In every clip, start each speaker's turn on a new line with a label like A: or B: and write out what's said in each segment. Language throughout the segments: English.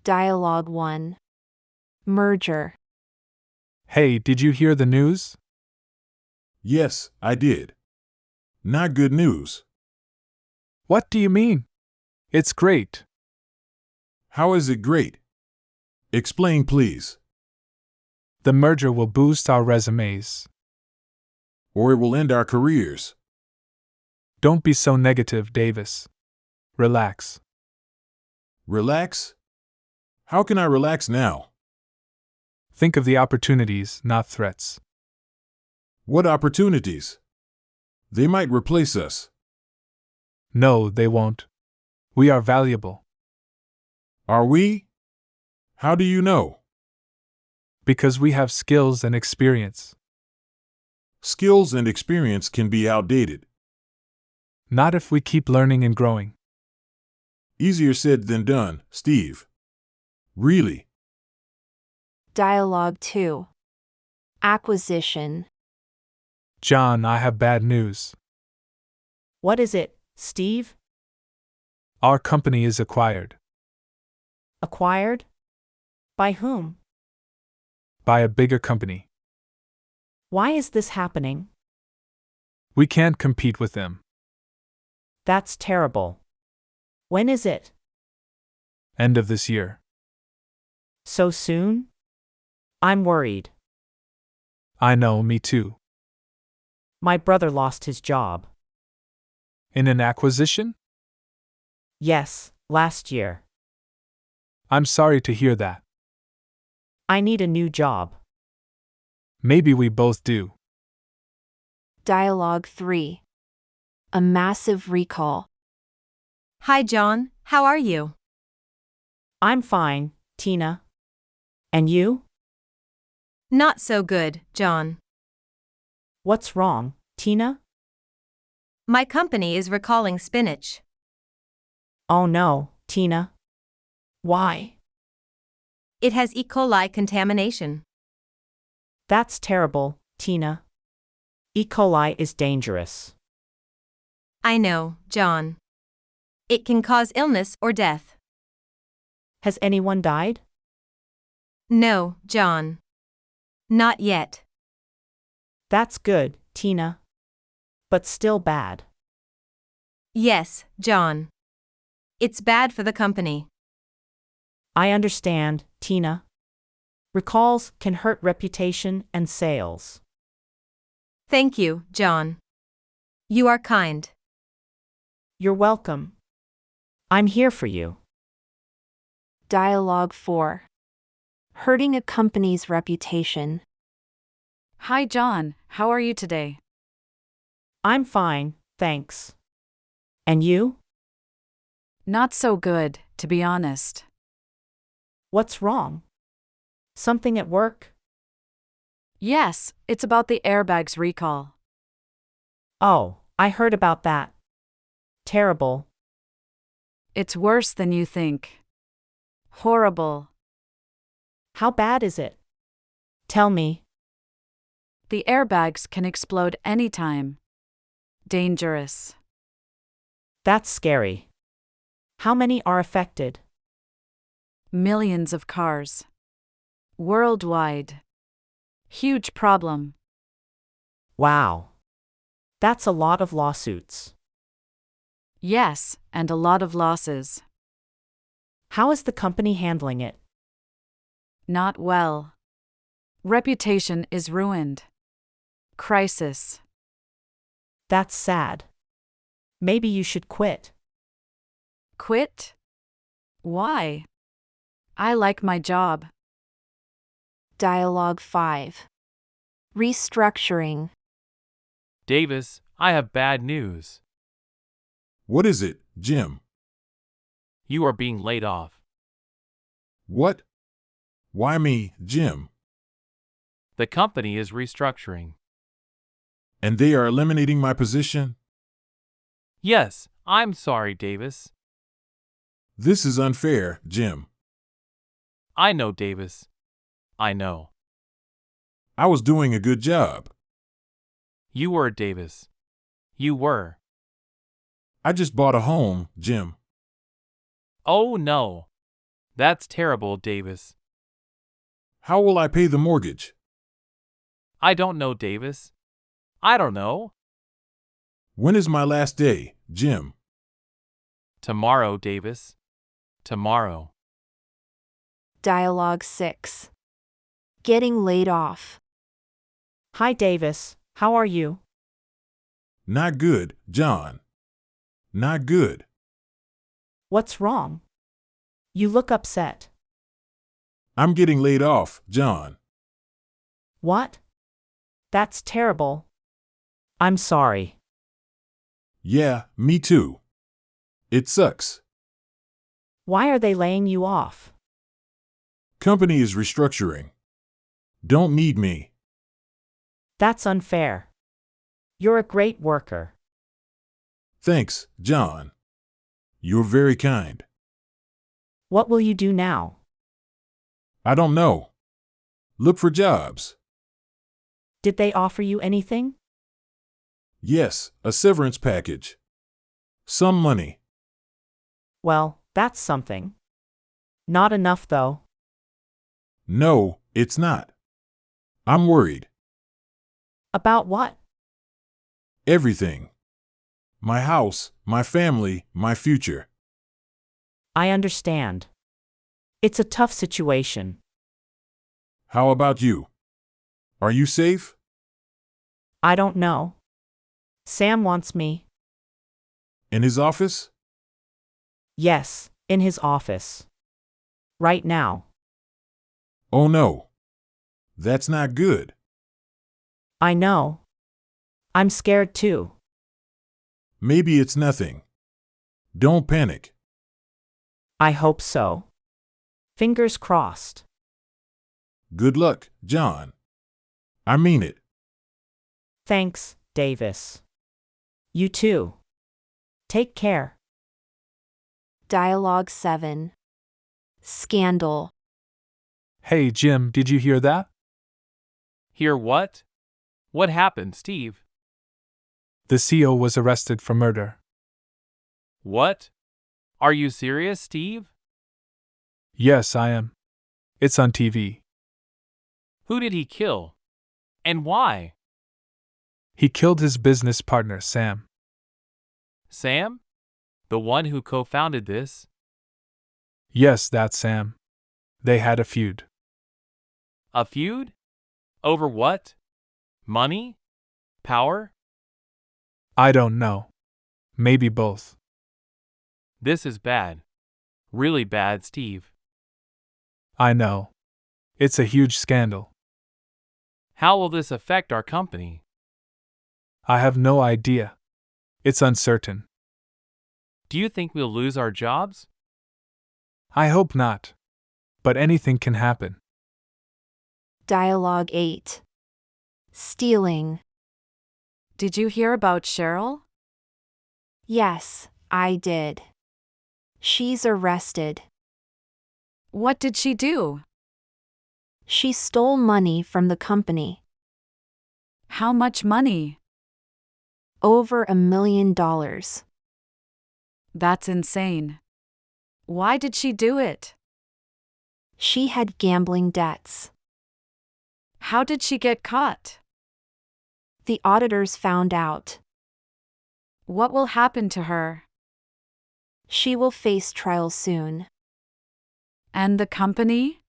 A: Dialogue 1. Merger.
B: Hey, did you hear the news?
C: Yes, I did. Not good news.
B: What do you mean? It's great.
C: How is it great? Explain, please.
B: The merger will boost our resumes.
C: Or it will end our careers.
B: Don't be so negative, Davis. Relax.
C: Relax? How can I relax now?
B: Think of the opportunities, not threats.
C: What opportunities? They might replace us.
B: No, they won't. We are valuable.
C: Are we? How do you know?
B: Because we have skills and experience.
C: Skills and experience can be outdated.
B: Not if we keep learning and growing.
C: Easier said than done, Steve. Really?
A: Dialogue 2. Acquisition.
B: John, I have bad news.
D: What is it, Steve?
B: Our company is acquired.
D: Acquired? By whom?
B: By a bigger company.
D: Why is this happening?
B: We can't compete with them.
D: That's terrible. When is it?
B: End of this year.
D: So soon? I'm worried.
B: I know, me too.
D: My brother lost his job.
B: In an acquisition?
D: Yes, last year.
B: I'm sorry to hear that.
D: I need a new job.
B: Maybe we both do.
A: Dialogue 3. A massive recall.
E: Hi, John. How are you?
D: I'm fine, Tina. And you?
E: Not so good, John.
D: What's wrong, Tina?
E: My company is recalling spinach.
D: Oh no, Tina. Why?
E: It has E. coli contamination.
D: That's terrible, Tina. E. coli is dangerous.
E: I know, John. It can cause illness or death.
D: Has anyone died?
E: No, John. Not yet.
D: That's good, Tina. But still bad.
E: Yes, John. It's bad for the company.
D: I understand, Tina. Recalls can hurt reputation and sales.
E: Thank you, John. You are kind.
D: You're welcome. I'm here for you.
A: Dialogue 4. Hurting a company's reputation.
F: Hi, John. How are you today?
D: I'm fine, thanks. And you?
F: Not so good, to be honest.
D: What's wrong? Something at work?
F: Yes, it's about the airbags recall.
D: Oh, I heard about that. Terrible.
F: It's worse than you think. Horrible.
D: How bad is it? Tell me.
F: The airbags can explode anytime. Dangerous.
D: That's scary. How many are affected?
F: Millions of cars. Worldwide. Huge problem.
D: Wow. That's a lot of lawsuits.
F: Yes, and a lot of losses.
D: How is the company handling it?
F: Not well. Reputation is ruined. Crisis.
D: That's sad. Maybe you should quit.
F: Quit? Why? I like my job.
A: Dialogue 5. Restructuring.
G: Davis, I have bad news.
C: What is it, Jim?
G: You are being laid off.
C: What? Why me, Jim?
G: The company is restructuring.
C: And they are eliminating my position?
G: Yes, I'm sorry, Davis.
C: This is unfair, Jim.
G: I know, Davis. I know.
C: I was doing a good job.
G: You were, Davis. You were.
C: I just bought a home, Jim.
G: Oh no. That's terrible, Davis.
C: How will I pay the mortgage?
G: I don't know, Davis. I don't know.
C: When is my last day, Jim?
G: Tomorrow, Davis. Tomorrow.
A: Dialogue 6. Getting laid off.
D: Hi, Davis. How are you?
C: Not good, John. Not good.
D: What's wrong? You look upset.
C: I'm getting laid off, John.
D: What? That's terrible. I'm sorry.
C: Yeah, me too. It sucks.
D: Why are they laying you off?
C: Company is restructuring. Don't need me.
D: That's unfair. You're a great worker.
C: Thanks, John. You're very kind.
D: What will you do now?
C: I don't know. Look for jobs.
D: Did they offer you anything?
C: Yes, a severance package. Some money.
D: Well, that's something. Not enough, though.
C: No, it's not. I'm worried.
D: About what?
C: Everything. My house, my family, my future.
D: I understand. It's a tough situation.
C: How about you? Are you safe?
D: I don't know. Sam wants me.
C: In his office?
D: Yes, in his office. Right now.
C: Oh no. That's not good.
D: I know. I'm scared too.
C: Maybe it's nothing. Don't panic.
D: I hope so. Fingers crossed.
C: Good luck, John. I mean it.
D: Thanks, Davis. You too. Take care.
A: Dialogue 7. Scandal.
B: Hey, Jim, did you hear that?
G: Hear what? What happened, Steve?
B: The CEO was arrested for murder.
G: What? Are you serious, Steve?
B: Yes, I am. It's on TV.
G: Who did he kill? And why?
B: He killed his business partner, Sam.
G: Sam? The one who co-founded this?
B: Yes, that's Sam. They had a feud.
G: A feud? Over what? Money? Power?
B: I don't know. Maybe both.
G: This is bad. Really bad, Steve.
B: I know. It's a huge scandal.
G: How will this affect our company?
B: I have no idea. It's uncertain.
G: Do you think we'll lose our jobs?
B: I hope not. But anything can happen.
A: Dialogue 8. Stealing.
F: Did you hear about Cheryl?
A: Yes, I did. She's arrested.
F: What did she do?
A: She stole money from the company.
F: How much money?
A: Over $1 million.
F: That's insane. Why did she do it?
A: She had gambling debts.
F: How did she get caught?
A: The auditors found out.
F: What will happen to her?
A: She will face trial soon.
F: And the company?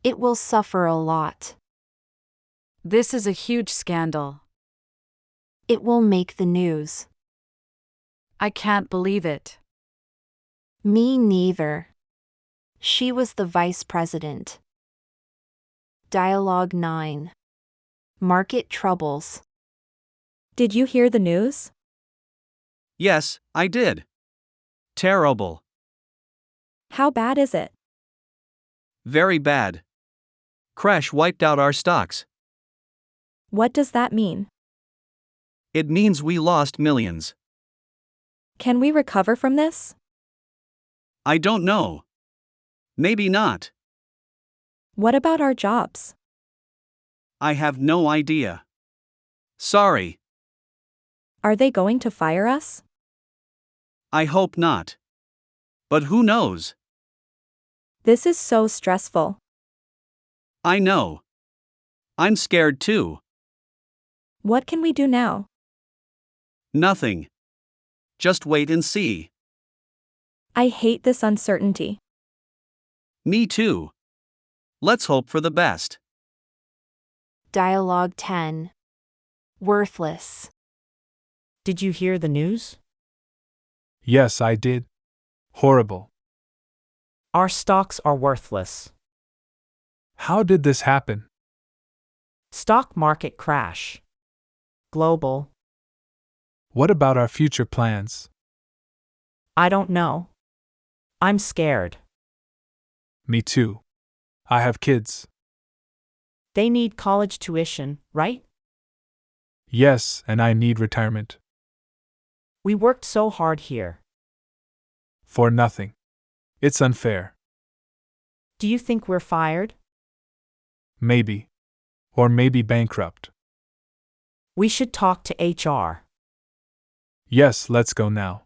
A: It will suffer a lot.
F: This is a huge scandal.
A: It will make the news.
F: I can't believe it.
A: Me neither. She was the vice president. Dialogue 9. Market troubles.
H: Did you hear the news?
I: Yes, I did. Terrible.
H: How bad is it?
I: Very bad. Crash wiped out our stocks.
H: What does that mean?
I: It means we lost millions.
H: Can we recover from this?
I: I don't know. Maybe not.
H: What about our jobs?
I: I have no idea. Sorry.
H: Are they going to fire us?
I: I hope not. But who knows?
H: This is so stressful.
I: I know. I'm scared too.
H: What can we do now?
I: Nothing. Just wait and see.
H: I hate this uncertainty.
I: Me too. Let's hope for the best.
A: Dialogue 10. Worthless.
D: Did you hear the news?
B: Yes, I did. Horrible.
D: Our stocks are worthless.
B: How did this happen?
D: Stock market crash. Global.
B: What about our future plans?
D: I don't know. I'm scared.
B: Me too. I have kids.
D: They need college tuition, right?
B: Yes, and I need retirement.
D: We worked so hard here.
B: For nothing. It's unfair.
D: Do you think we're fired?
B: Maybe. Or maybe bankrupt.
D: We should talk to HR.
B: Yes, let's go now.